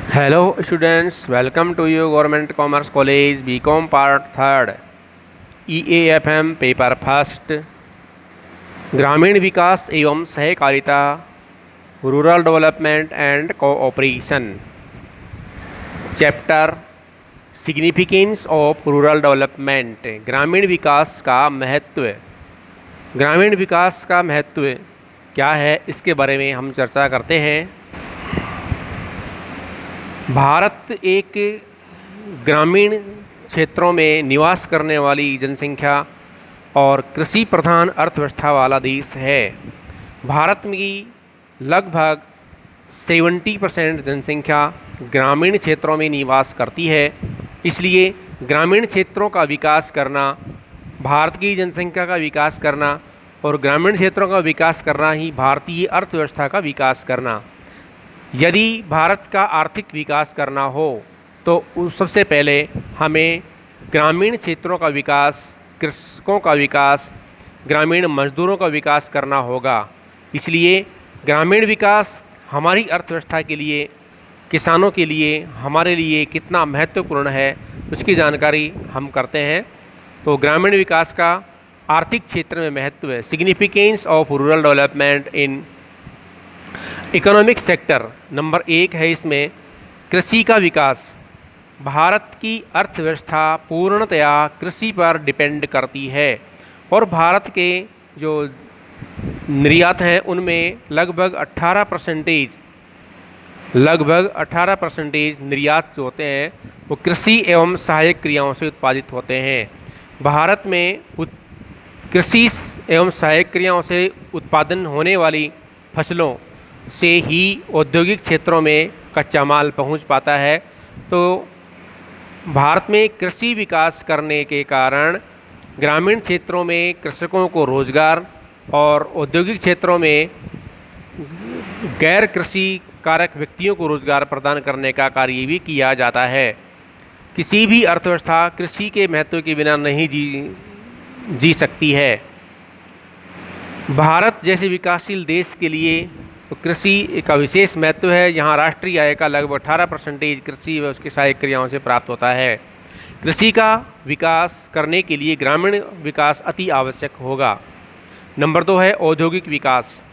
Hello students, welcome to you Government Commerce College BCom Part Third EAFM paper first ग्रामीण विकास एवं सहकारिता rural development and cooperation chapter significance of rural development ग्रामीण विकास का महत्व। ग्रामीण विकास का महत्व क्या है इसके बारे में हम चर्चा करते हैं। भारत एक ग्रामीण क्षेत्रों में निवास करने वाली जनसंख्या और कृषि प्रधान अर्थव्यवस्था वाला देश है। भारत में लगभग 70% जनसंख्या ग्रामीण क्षेत्रों में निवास करती है। इसलिए ग्रामीण क्षेत्रों का विकास करना, भारत की जनसंख्या का विकास करना और ग्रामीण क्षेत्रों का विकास करना ही भारतीय अर्थव्यवस्था का विकास करना। यदि भारत का आर्थिक विकास करना हो तो सबसे पहले हमें ग्रामीण क्षेत्रों का विकास, कृषकों का विकास, ग्रामीण मजदूरों का विकास करना होगा। इसलिए ग्रामीण विकास हमारी अर्थव्यवस्था के लिए, किसानों के लिए, हमारे लिए कितना महत्वपूर्ण है उसकी जानकारी हम करते हैं। तो ग्रामीण विकास का आर्थिक क्षेत्र में महत्व है। Significance of rural development in economic sector number 1 है। इसमें कृषि का विकास। भारत की अर्थव्यवस्था पूर्णतया कृषि पर डिपेंड करती है और भारत के जो निर्यात हैं उनमें लगभग 18% निर्यात जो होते हैं वो कृषि एवं सहायक क्रियाओं से उत्पादित होते हैं। भारत में कृषि एवं सहायक क्रियाओं से उत्पादन होने वाली फसलों से ही औद्योगिक क्षेत्रों में कच्चा माल पहुंच पाता है। तो भारत में कृषि विकास करने के कारण ग्रामीण क्षेत्रों में कृषकों को रोजगार और औद्योगिक क्षेत्रों में गैर कृषि कारक व्यक्तियों को रोजगार प्रदान करने का कार्य भी किया जाता है। किसी भी अर्थव्यवस्था कृषि के महत्व के बिना नहीं जी सकती है। भारत जैसे विकासशील देश के लिए तो कृषि का विशेष महत्व है। यहाँ राष्ट्रीय आय का लगभग 18% कृषि व उसकी सहायक क्रियाओं से प्राप्त होता है। कृषि का विकास करने के लिए ग्रामीण विकास अति आवश्यक होगा। नंबर 2 है औद्योगिक विकास,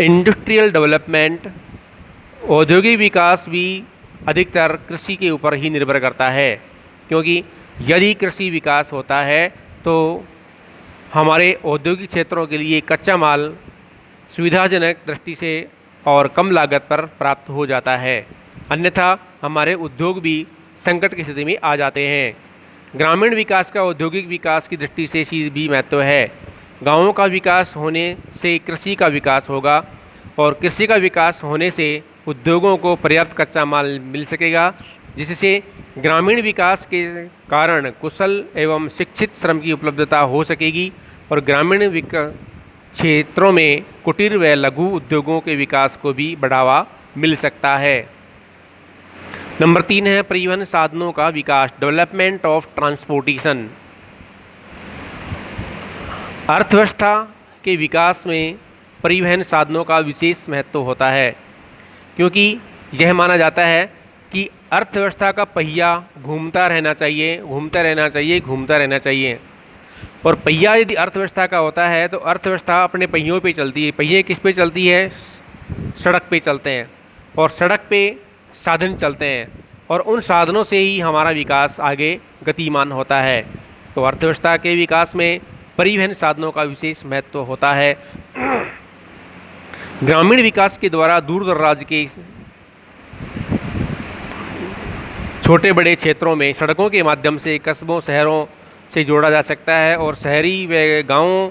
इंडस्ट्रियल डेवलपमेंट। औद्योगिक विकास भी अधिकतर कृषि के ऊपर ही निर्भर करता है, क्योंकि यदि कृषि विकास होता है तो हमारे औद्योगिक क्षेत्रों के लिए कच्चा माल सुविधाजनक दृष्टि से और कम लागत पर प्राप्त हो जाता है, अन्यथा हमारे उद्योग भी संकट की स्थिति में आ जाते हैं। ग्रामीण विकास का औद्योगिक विकास की दृष्टि से भी महत्व है। गांवों का विकास होने से कृषि का विकास होगा और कृषि का विकास होने से उद्योगों को पर्याप्त कच्चा माल मिल सकेगा, जिससे ग्रामीण विकास के कारण कुशल एवं शिक्षित श्रम की उपलब्धता हो सकेगी और ग्रामीण क्षेत्रों में कुटीर व लघु उद्योगों के विकास को भी बढ़ावा मिल सकता है। नंबर 3 है परिवहन साधनों का विकास, डेवलपमेंट ऑफ ट्रांसपोर्टेशन। अर्थव्यवस्था के विकास में परिवहन साधनों का विशेष महत्व होता है, क्योंकि यह माना जाता है कि अर्थव्यवस्था का पहिया घूमता रहना चाहिए। और पहिया यदि अर्थव्यवस्था का होता है तो अर्थव्यवस्था अपने पहियों पे चलती है। पहिए किस पे चलती है? सड़क पे चलते हैं और सड़क पे साधन चलते हैं और उन साधनों से ही हमारा विकास आगे गतिमान होता है। तो अर्थव्यवस्था के विकास में परिवहन साधनों का विशेष महत्व होता है। ग्रामीण विकास के द्वारा दूर दराज के छोटे बड़े क्षेत्रों में सड़कों के माध्यम से कस्बों, शहरों से जोड़ा जा सकता है और शहरी व गाँवों,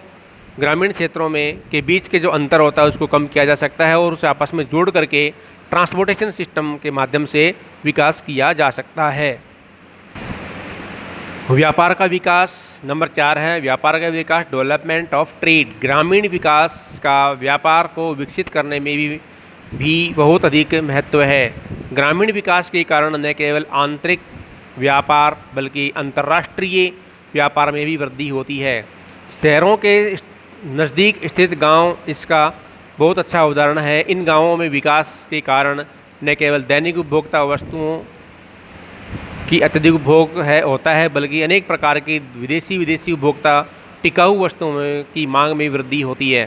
ग्रामीण क्षेत्रों में के बीच के जो अंतर होता है उसको कम किया जा सकता है और उसे आपस में जोड़ करके ट्रांसपोर्टेशन सिस्टम के माध्यम से विकास किया जा सकता है। व्यापार का विकास नंबर 4 है। व्यापार का विकास, डेवलपमेंट ऑफ ट्रेड। ग्रामीण विकास का व्यापार को विकसित करने में भी बहुत अधिक महत्व है। ग्रामीण विकास के कारण न केवल आंतरिक व्यापार बल्कि अंतर्राष्ट्रीय व्यापार में भी वृद्धि होती है। शहरों के नज़दीक स्थित गांव इसका बहुत अच्छा उदाहरण है। इन गांवों में विकास के कारण न केवल दैनिक उपभोक्ता वस्तुओं की अत्यधिक उपभोग होता है, बल्कि अनेक प्रकार की विदेशी उपभोक्ता टिकाऊ वस्तुओं की मांग में वृद्धि होती है।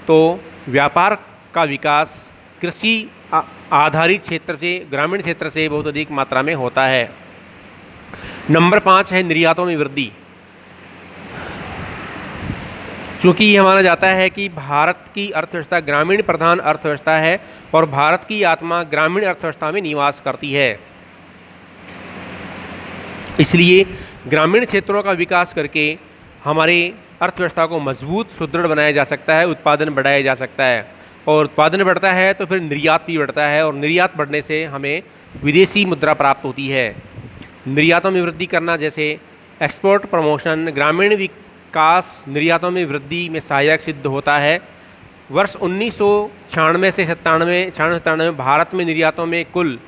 तो व्यापार का विकास कृषि आधारित क्षेत्र से, ग्रामीण क्षेत्र से बहुत अधिक मात्रा में होता है। नंबर 5 है निर्यातों में वृद्धि। चूँकि यह माना जाता है कि भारत की अर्थव्यवस्था ग्रामीण प्रधान अर्थव्यवस्था है और भारत की आत्मा ग्रामीण अर्थव्यवस्था में निवास करती है, इसलिए ग्रामीण क्षेत्रों का विकास करके हमारे अर्थव्यवस्था को मजबूत सुदृढ़ बनाया जा सकता है, उत्पादन बढ़ाया जा सकता है, और उत्पादन बढ़ता है तो फिर निर्यात भी बढ़ता है, और निर्यात बढ़ने से हमें विदेशी मुद्रा प्राप्त होती है। निर्यातों में वृद्धि करना जैसे एक्सपोर्ट प्रमोशन, ग्रामीण विकास निर्यातों में वृद्धि में सहायक सिद्ध होता है। वर्ष 1996 से 97 भारत में निर्यातों में कुल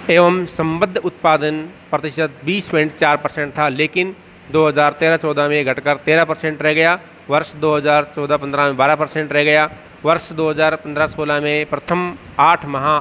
एवं संबद्ध उत्पादन प्रतिशत 20.4% था, लेकिन 2013-14 में घटकर 13% रह गया। वर्ष 2014-15 में 12% रह गया। वर्ष 2015-16 में प्रथम 8 माह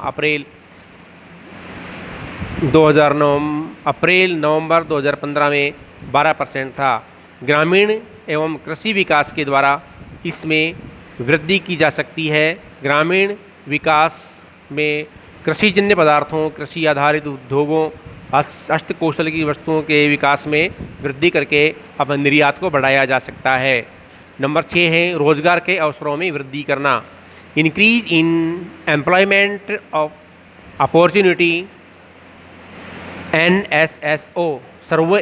अप्रैल नवंबर 2015 में 12% था। ग्रामीण एवं कृषि विकास के द्वारा इसमें वृद्धि की जा सकती है। ग्रामीण विकास में कृषिजन्य पदार्थों, कृषि आधारित उद्योगों, हस्तकौशल की वस्तुओं के विकास में वृद्धि करके अपने निर्यात को बढ़ाया जा सकता है। नंबर 6 है रोजगार के अवसरों में वृद्धि करना। Increase in employment of opportunity NSSO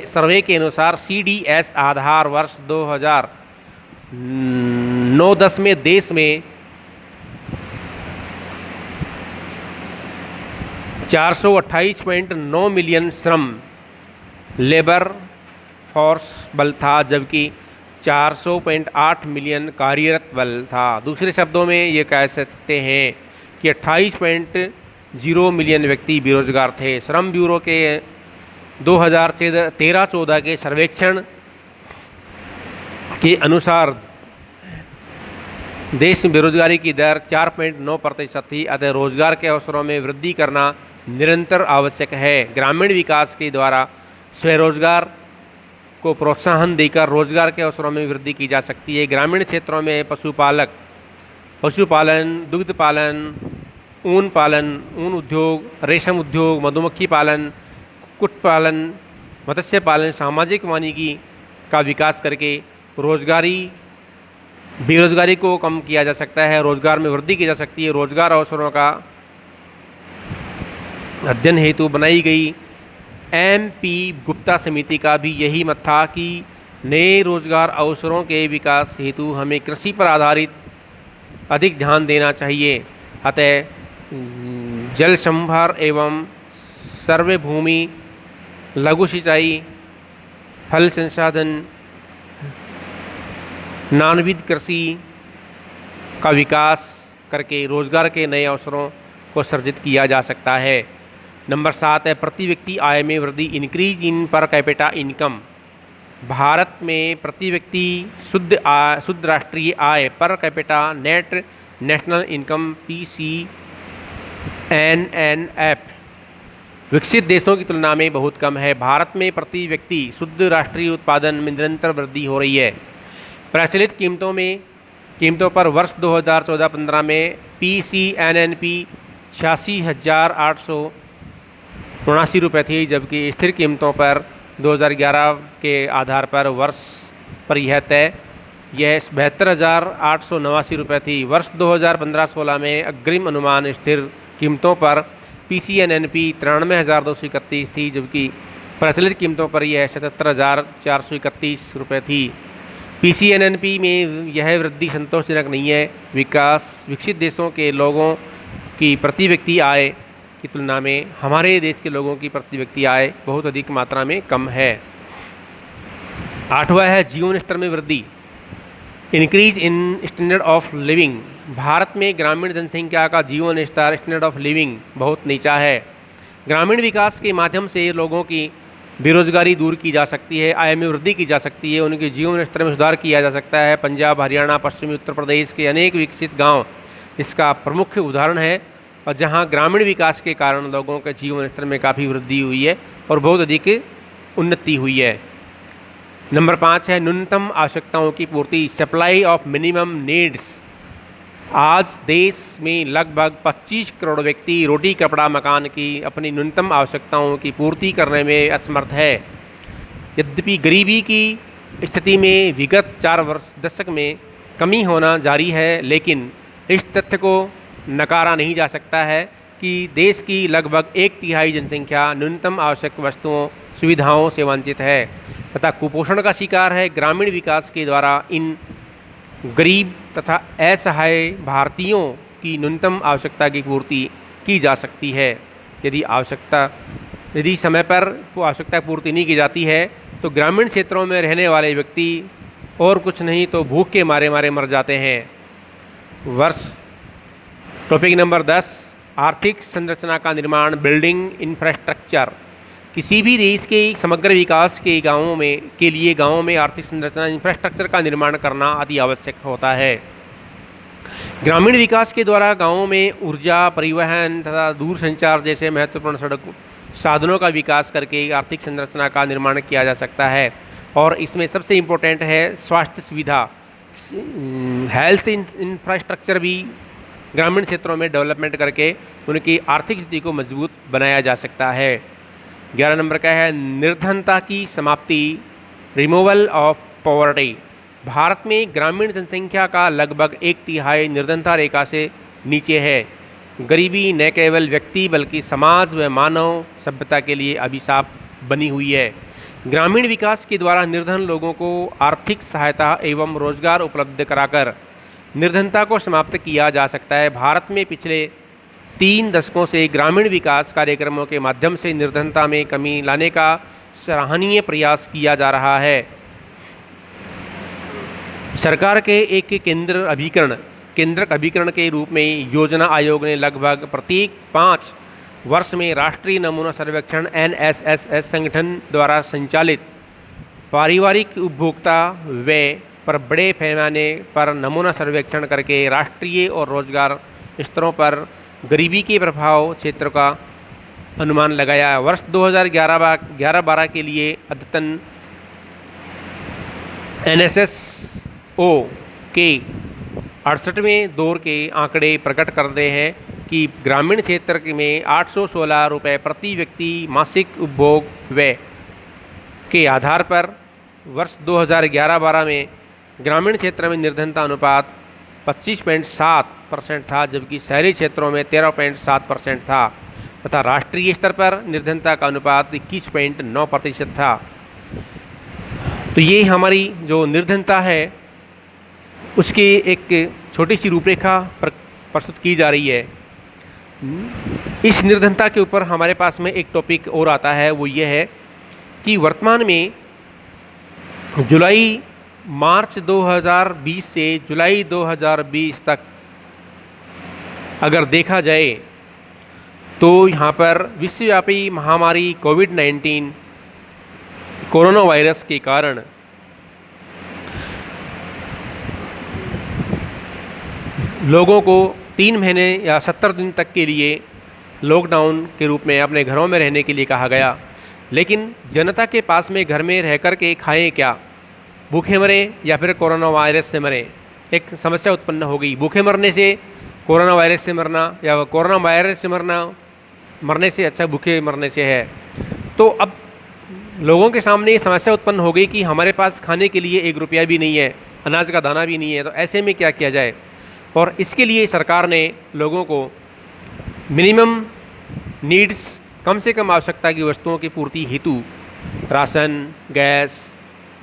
सर्वे के अनुसार CDS आधार वर्ष 2009-10 में देश में 428.9 मिलियन श्रम लेबर फोर्स बल था, जबकि 400.8 मिलियन कार्यरत बल था। दूसरे शब्दों में ये कह सकते हैं कि 28.0 मिलियन व्यक्ति बेरोजगार थे। श्रम ब्यूरो के 2013-14 के सर्वेक्षण के अनुसार देश में बेरोजगारी की दर 4.9% थी। अतः रोजगार के अवसरों में वृद्धि करना निरंतर आवश्यक है। ग्रामीण विकास के द्वारा स्वरोजगार को प्रोत्साहन देकर रोजगार के अवसरों में वृद्धि की जा सकती है। ग्रामीण क्षेत्रों में पशुपालन, दुग्ध पालन, ऊन उद्योग, रेशम उद्योग, मधुमक्खी पालन, कुक्कुट पालन, मत्स्य पालन, सामाजिक वानिकी का विकास करके बेरोजगारी को कम किया जा सकता है, रोजगार में वृद्धि की जा सकती है। रोजगार अवसरों का अध्ययन हेतु बनाई गई MP गुप्ता समिति का भी यही मत था कि नए रोजगार अवसरों के विकास हेतु हमें कृषि पर आधारित अधिक ध्यान देना चाहिए। अतः जल संभार एवं सर्वे भूमि, लघु सिंचाई, फल संसाधन, नानविध कृषि का विकास करके रोजगार के नए अवसरों को सृजित किया जा सकता है। नंबर 7 है प्रति व्यक्ति आय में वृद्धि। Increase in per capita income. Bharat में प्रति व्यक्ति शुद्ध राष्ट्रीय आय per capita net national income PCNNF विकसित देशों की तुलना में बहुत कम है। भारत में प्रति व्यक्ति शुद्ध राष्ट्रीय उत्पादन में निरंतर वृद्धि हो रही है। प्रचलित कीमतों पर वर्ष 2014-15 में PCNNP 86,879 रुपये थी, जबकि स्थिर कीमतों पर 2011 के आधार पर वर्ष पर यह 72,889 रुपये थी। वर्ष 2015-16 में अग्रिम अनुमान स्थिर कीमतों पर PCNNP 93,231 थी, जबकि प्रचलित कीमतों पर यह 77,431 रुपये थी। PCNNP में यह वृद्धि संतोषजनक नहीं है। विकसित देशों के लोगों की प्रति व्यक्ति आय की तुलना में हमारे देश के लोगों की प्रति व्यक्ति आय बहुत अधिक मात्रा में कम है। 8वां है जीवन स्तर में वृद्धि। Increase in standard of living. Bharat में ग्रामीण जनसंख्या का जीवन स्तर स्टैंडर्ड ऑफ लिविंग बहुत नीचा है। ग्रामीण विकास के माध्यम से लोगों की बेरोजगारी दूर की जा सकती है, आय में वृद्धि की जा सकती है, उनके जीवन स्तर में सुधार किया जा सकता है। पंजाब, हरियाणा, पश्चिमी उत्तर प्रदेश के अनेक विकसित गांव इसका प्रमुख उदाहरण है। और जहां ग्रामीण विकास के कारण लोगों के जीवन स्तर में काफ़ी वृद्धि हुई है और बहुत अधिक उन्नति हुई है। नंबर 5 है न्यूनतम आवश्यकताओं की पूर्ति, सप्लाई ऑफ मिनिमम नीड्स। आज देश में लगभग 25 करोड़ व्यक्ति रोटी कपड़ा मकान की अपनी न्यूनतम आवश्यकताओं की पूर्ति करने में असमर्थ है। यद्यपि गरीबी की स्थिति में विगत 4 दशक में कमी होना जारी है, लेकिन इस तथ्य को नकारा नहीं जा सकता है कि देश की लगभग 1/3 जनसंख्या न्यूनतम आवश्यक वस्तुओं सुविधाओं से वंचित है तथा कुपोषण का शिकार है। ग्रामीण विकास के द्वारा इन गरीब तथा असहाय भारतीयों की न्यूनतम आवश्यकता की पूर्ति की जा सकती है। यदि समय पर आवश्यकता पूर्ति नहीं की जाती है तो ग्रामीण क्षेत्रों में रहने वाले व्यक्ति और कुछ नहीं तो भूख के मारे मारे मर जाते हैं। टॉपिक नंबर 10, आर्थिक संरचना का निर्माण, बिल्डिंग इंफ्रास्ट्रक्चर। किसी भी देश के समग्र विकास के लिए गाँवों में आर्थिक संरचना इंफ्रास्ट्रक्चर का निर्माण करना अति आवश्यक होता है। ग्रामीण विकास के द्वारा गाँवों में ऊर्जा, परिवहन तथा दूरसंचार जैसे महत्वपूर्ण सड़क साधनों का विकास करके आर्थिक संरचना का निर्माण किया जा सकता है। और इसमें सबसे इम्पोर्टेंट है स्वास्थ्य सुविधा, हेल्थ इंफ्रास्ट्रक्चर भी ग्रामीण क्षेत्रों में डेवलपमेंट करके उनकी आर्थिक स्थिति को मजबूत बनाया जा सकता है। 11 नंबर का है निर्धनता की समाप्ति, रिमूवल ऑफ पॉवर्टी। भारत में ग्रामीण जनसंख्या का लगभग 1/3 निर्धनता रेखा से नीचे है। गरीबी न केवल व्यक्ति बल्कि समाज व मानव सभ्यता के लिए अभिशाप बनी हुई है। ग्रामीण विकास के द्वारा निर्धन लोगों को आर्थिक सहायता एवं रोजगार उपलब्ध कराकर निर्धनता को समाप्त किया जा सकता है। भारत में पिछले 3 दशकों से ग्रामीण विकास कार्यक्रमों के माध्यम से निर्धनता में कमी लाने का सराहनीय प्रयास किया जा रहा है। सरकार के एक केंद्रक अभिकरण के रूप में योजना आयोग ने लगभग प्रत्येक 5 वर्ष में राष्ट्रीय नमूना सर्वेक्षण NSSS संगठन द्वारा संचालित पारिवारिक उपभोक्ता व्यय पर बड़े पैमाने पर नमूना सर्वेक्षण करके राष्ट्रीय और रोजगार स्तरों पर गरीबी के प्रभाव क्षेत्र का अनुमान लगाया। वर्ष 2011-12 के लिए अद्यतन NSSO के 68वें दौर के आंकड़े प्रकट करते हैं कि ग्रामीण क्षेत्र में 816 रुपये प्रति व्यक्ति मासिक उपभोग व्यय के आधार पर वर्ष 2011-12 में ग्रामीण क्षेत्र में निर्धनता अनुपात 25.7% था, जबकि शहरी क्षेत्रों में 13.7% था तथा राष्ट्रीय स्तर पर निर्धनता का अनुपात 21.9% था। तो ये हमारी जो निर्धनता है उसकी एक छोटी सी रूपरेखा प्रस्तुत की जा रही है। इस निर्धनता के ऊपर हमारे पास में एक टॉपिक और आता है, वो ये है कि वर्तमान में मार्च 2020 से जुलाई 2020 तक अगर देखा जाए तो यहाँ पर विश्वव्यापी महामारी कोविड-19 कोरोना वायरस के कारण लोगों को 3 महीने या 70 दिन तक के लिए लॉकडाउन के रूप में अपने घरों में रहने के लिए कहा गया। लेकिन जनता के पास में घर में रह कर के खाएं क्या, भूखे मरे या फिर कोरोना वायरस से मरे, एक समस्या उत्पन्न हो गई। भूखे मरने से कोरोना वायरस से मरना या कोरोना वायरस से मरने से अच्छा भूखे मरने से है। तो अब लोगों के सामने ये समस्या उत्पन्न हो गई कि हमारे पास खाने के लिए 1 रुपया भी नहीं है, अनाज का दाना भी नहीं है, तो ऐसे में क्या किया जाए। और इसके लिए सरकार ने लोगों को मिनिमम नीड्स, कम से कम आवश्यकता की वस्तुओं की पूर्ति हेतु राशन, गैस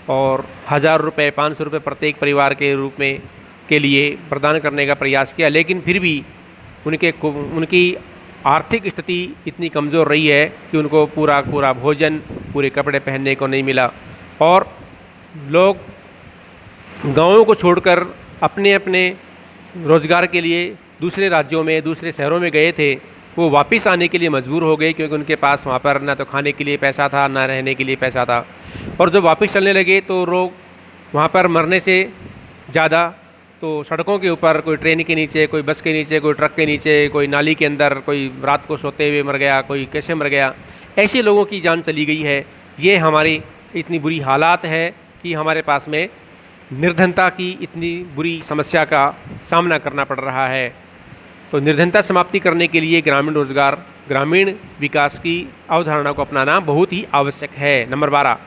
और 1000 रुपये 500 रुपये प्रत्येक परिवार के रूप में के लिए प्रदान करने का प्रयास किया। लेकिन फिर भी उनकी आर्थिक स्थिति इतनी कमज़ोर रही है कि उनको पूरा भोजन, पूरे कपड़े पहनने को नहीं मिला। और लोग गाँवों को छोड़कर अपने अपने रोज़गार के लिए दूसरे राज्यों में, दूसरे शहरों में गए थे, वो वापस आने के लिए मजबूर हो गए क्योंकि उनके पास वहाँ पर ना तो खाने के लिए पैसा था, ना रहने के लिए पैसा था। और जब वापस चलने लगे तो लोग वहाँ पर मरने से ज़्यादा तो सड़कों के ऊपर, कोई ट्रेन के नीचे, कोई बस के नीचे, कोई ट्रक के नीचे, कोई नाली के अंदर, कोई रात को सोते हुए मर गया, कोई कैसे मर गया, ऐसे लोगों की जान चली गई है। ये हमारी इतनी बुरी हालात है कि हमारे पास में निर्धनता की इतनी बुरी समस्या का सामना करना पड़ रहा है। तो निर्धनता समाप्ति करने के लिए ग्रामीण रोजगार, ग्रामीण विकास की अवधारणा को अपनाना बहुत ही आवश्यक है। नंबर 12,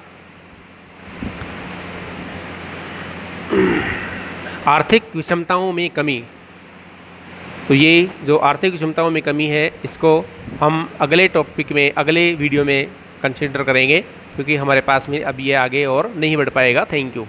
आर्थिक विषमताओं में कमी। तो ये जो आर्थिक विषमताओं में कमी है, इसको हम अगले टॉपिक में, अगले वीडियो में कंसिडर करेंगे, क्योंकि हमारे पास में अब ये आगे और नहीं बढ़ पाएगा। Thank you.